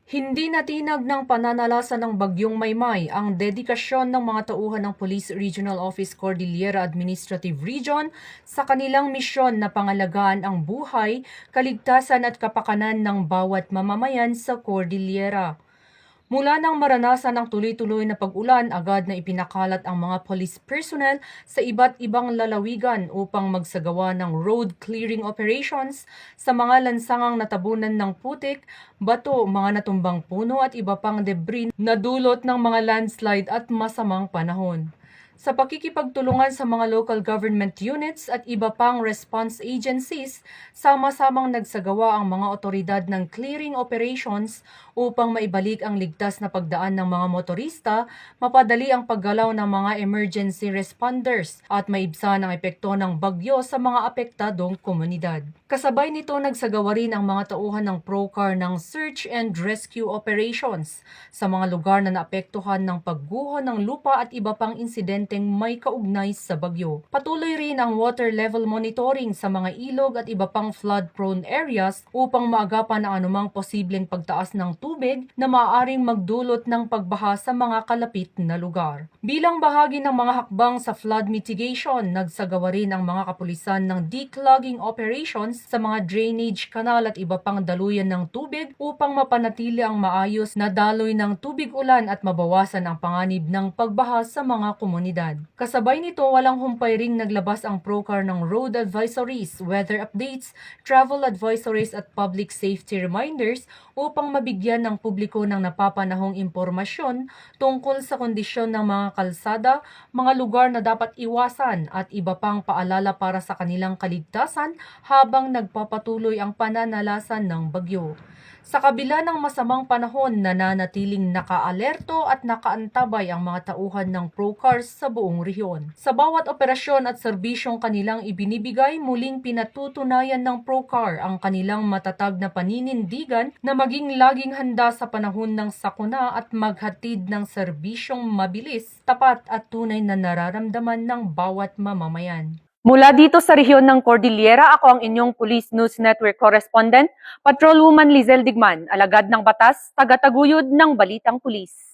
Hindi natinag ng pananalasa ng Bagyong Maymay ang dedikasyon ng mga tauhan ng Police Regional Office Cordillera Administrative Region sa kanilang misyon na pangalagaan ang buhay, kaligtasan at kapakanan ng bawat mamamayan sa Cordillera. Mula nang maranasan ng tuloy-tuloy na pag-ulan, agad na ipinakalat ang mga police personnel sa iba't ibang lalawigan upang magsagawa ng road clearing operations sa mga lansangang natabunan ng putik, bato, mga natumbang puno at iba pang debris na dulot ng mga landslide at masamang panahon. Sa pakikipagtulungan sa mga local government units at iba pang response agencies, sama-samang nagsagawa ang mga otoridad ng clearing operations upang maibalik ang ligtas na pagdaan ng mga motorista, mapadali ang paggalaw ng mga emergency responders at maibsan ang epekto ng bagyo sa mga apektadong komunidad. Kasabay nito nagsagawa rin ang mga tauhan ng ProCar ng search and rescue operations sa mga lugar na naapektuhan ng pagguho ng lupa at iba pang insidenteng may kaugnay sa bagyo. Patuloy rin ang water level monitoring sa mga ilog at iba pang flood-prone areas upang maagapan ang anumang posibleng pagtaas ng tubig na maaaring magdulot ng pagbaha sa mga kalapit na lugar. Bilang bahagi ng mga hakbang sa flood mitigation, nagsagawa rin ang mga kapulisan ng declogging operations sa mga drainage canal at iba pang daluyan ng tubig upang mapanatili ang maayos na daloy ng tubig ulan at mabawasan ang panganib ng pagbaha sa mga komunidad. Kasabay nito, walang humpay ring naglabas ang ProCar ng road advisories, weather updates, travel advisories at public safety reminders upang mabigyan ng publiko ng napapanahong impormasyon tungkol sa kondisyon ng mga kalsada, mga lugar na dapat iwasan at iba pang paalala para sa kanilang kaligtasan habang nagpapatuloy ang pananalasan ng bagyo. Sa kabila ng masamang panahon, nananatiling nakaalerto at nakaantabay ang mga tauhan ng ProCars sa buong rehiyon. Sa bawat operasyon at serbisyong kanilang ibinibigay, muling pinatutunayan ng ProCar ang kanilang matatag na paninindigan na maging laging handa sa panahon ng sakuna at maghatid ng serbisyong mabilis, tapat at tunay na nararamdaman ng bawat mamamayan. Mula dito sa rehiyon ng Cordillera, ako ang inyong Police News Network correspondent, Patrolwoman Lizel Digman, alagad ng batas, tagataguyod ng Balitang Pulis.